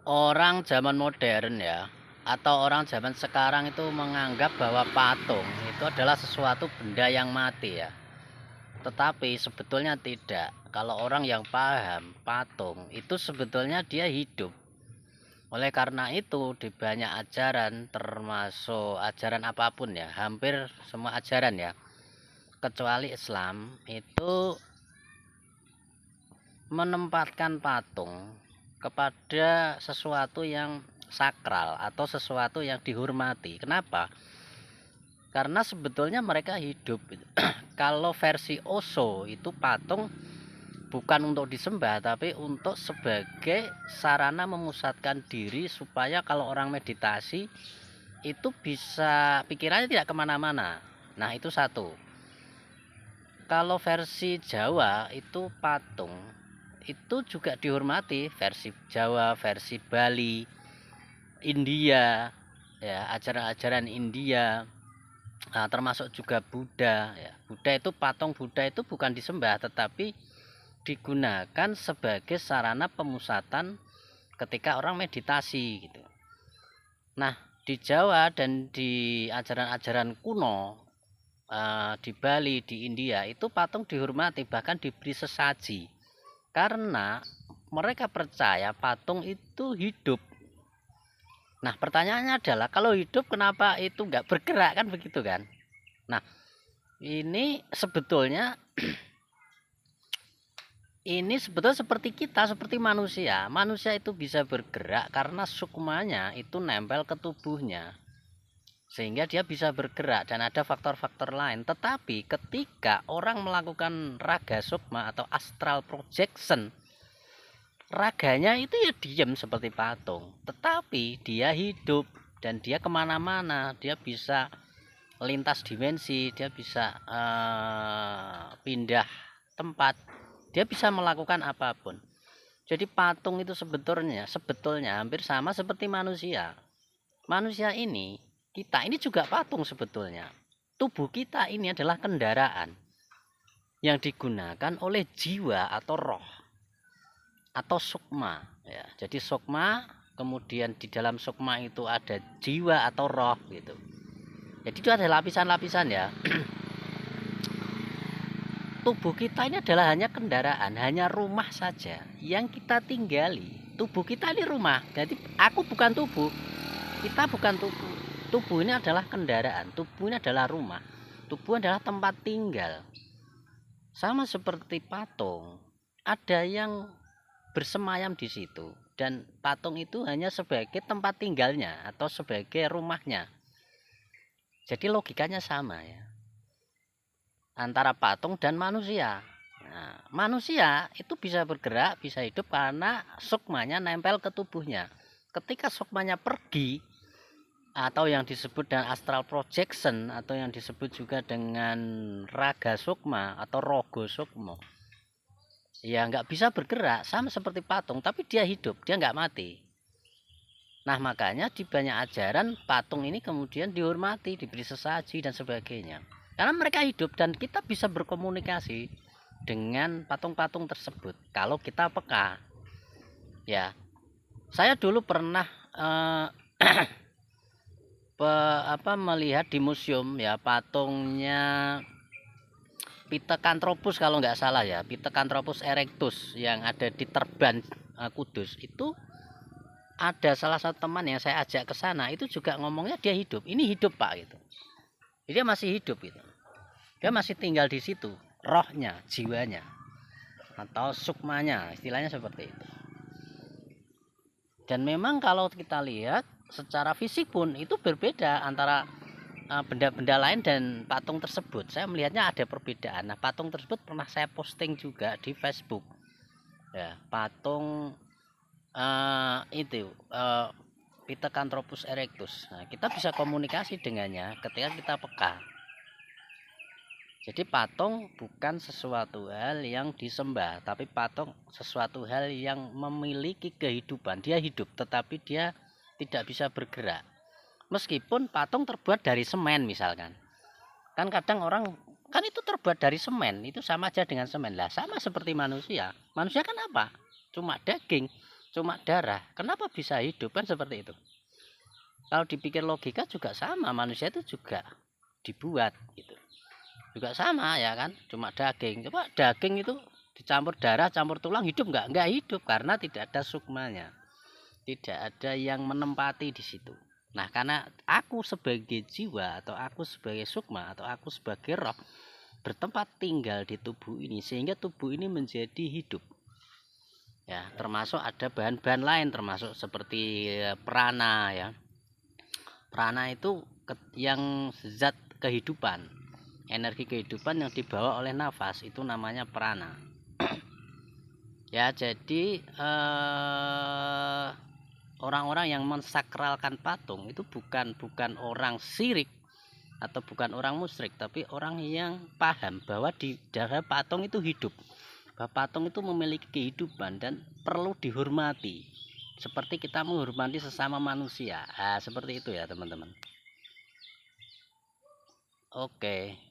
Orang zaman modern ya, atau orang zaman sekarang itu menganggap bahwa patung itu adalah sesuatu benda yang mati ya. Tetapi sebetulnya tidak. Kalau orang yang paham patung itu sebetulnya dia hidup. Oleh karena itu di banyak ajaran termasuk ajaran apapun ya, hampir semua ajaran ya, kecuali Islam itu menempatkan patung kepada sesuatu yang sakral atau sesuatu yang dihormati. Kenapa? Karena sebetulnya mereka hidup. Kalau versi Osho itu patung bukan untuk disembah tapi untuk sebagai sarana memusatkan diri supaya kalau orang meditasi itu bisa pikirannya tidak kemana-mana. Nah itu satu. Kalau versi Jawa itu patung itu juga dihormati, versi Jawa, versi Bali, India, ya ajaran-ajaran India, nah, termasuk juga Buddha. Ya. Buddha itu patung Buddha itu bukan disembah, tetapi digunakan sebagai sarana pemusatan ketika orang meditasi gitu. Nah di Jawa dan di ajaran-ajaran kuno, di Bali, di India itu patung dihormati bahkan diberi sesaji karena mereka percaya patung itu hidup. Nah pertanyaannya adalah kalau hidup kenapa itu nggak bergerak kan begitu kan? Nah ini sebetulnya seperti kita, seperti manusia. Manusia itu bisa bergerak karena sukmanya itu nempel ke tubuhnya sehingga dia bisa bergerak dan ada faktor-faktor lain. Tetapi ketika orang melakukan raga sukma atau astral projection, raganya itu ya diam seperti patung, tetapi dia hidup dan dia kemana-mana, dia bisa lintas dimensi, dia bisa pindah tempat, dia bisa melakukan apapun. Jadi patung itu sebetulnya hampir sama seperti manusia. Manusia ini, kita ini juga patung sebetulnya. Tubuh kita ini adalah kendaraan yang digunakan oleh jiwa atau roh atau sukma ya. Jadi sukma, kemudian di dalam sukma itu ada jiwa atau roh gitu. Jadi itu ada lapisan-lapisan ya. Tubuh kita ini adalah hanya kendaraan, hanya rumah saja yang kita tinggali. Tubuh kita ini rumah. Jadi aku bukan tubuh, kita bukan tubuh. Tubuh ini adalah kendaraan, tubuh ini adalah rumah. Tubuh adalah tempat tinggal. Sama seperti patung, ada yang bersemayam di situ dan patung itu hanya sebagai tempat tinggalnya atau sebagai rumahnya. Jadi logikanya sama ya antara patung dan manusia. Nah, manusia itu bisa bergerak, bisa hidup karena sukmanya nempel ke tubuhnya. Ketika sukmanya pergi atau yang disebut dengan astral projection atau yang disebut juga dengan raga sukma atau rogo sukmo, ya nggak bisa bergerak sama seperti patung, tapi dia hidup, dia nggak mati. Nah makanya di banyak ajaran patung ini kemudian dihormati, diberi sesaji dan sebagainya. Karena mereka hidup dan kita bisa berkomunikasi dengan patung-patung tersebut kalau kita peka. Ya, saya dulu pernah melihat di museum ya patungnya Pithecanthropus kalau nggak salah ya, Pithecanthropus erectus yang ada di Terban, Kudus itu. Ada salah satu teman yang saya ajak ke sana itu juga ngomongnya dia hidup. Ini hidup Pak gitu. Jadi dia masih hidup gitu. Dia masih tinggal di situ, rohnya, jiwanya atau sukmanya, istilahnya seperti itu. Dan memang kalau kita lihat secara fisik pun itu berbeda antara benda-benda lain dan patung tersebut. Saya melihatnya ada perbedaan. Nah, patung tersebut pernah saya posting juga di Facebook. Ya, patung itu Pithecanthropus erectus. Nah, kita bisa komunikasi dengannya ketika kita peka. Jadi patung bukan sesuatu hal yang disembah, tapi patung sesuatu hal yang memiliki kehidupan. Dia hidup, tetapi dia tidak bisa bergerak. Meskipun patung terbuat dari semen misalkan. Kan kadang orang kan itu terbuat dari semen, itu sama aja dengan semen lah. Sama seperti manusia. Manusia kan apa? Cuma daging. cuma darah, kenapa bisa hidup? Kan seperti itu. Kalau dipikir logika juga sama, manusia itu juga dibuat gitu, juga sama ya kan, cuma daging. Coba daging itu dicampur darah, campur tulang, hidup nggak hidup, karena tidak ada sukmanya, tidak ada yang menempati di situ. Nah, karena aku sebagai jiwa, atau aku sebagai sukma, atau aku sebagai roh bertempat tinggal di tubuh ini, sehingga tubuh ini menjadi hidup. Ya, termasuk ada bahan-bahan lain, termasuk seperti prana ya. Prana itu yang zat kehidupan, energi kehidupan yang dibawa oleh nafas, itu namanya prana. Ya, jadi orang-orang yang mensakralkan patung itu bukan orang syirik atau bukan orang musyrik, tapi orang yang paham bahwa di dalam patung itu hidup, bahwa patung itu memiliki kehidupan dan perlu dihormati seperti kita menghormati sesama manusia. Seperti itu ya teman-teman. Oke.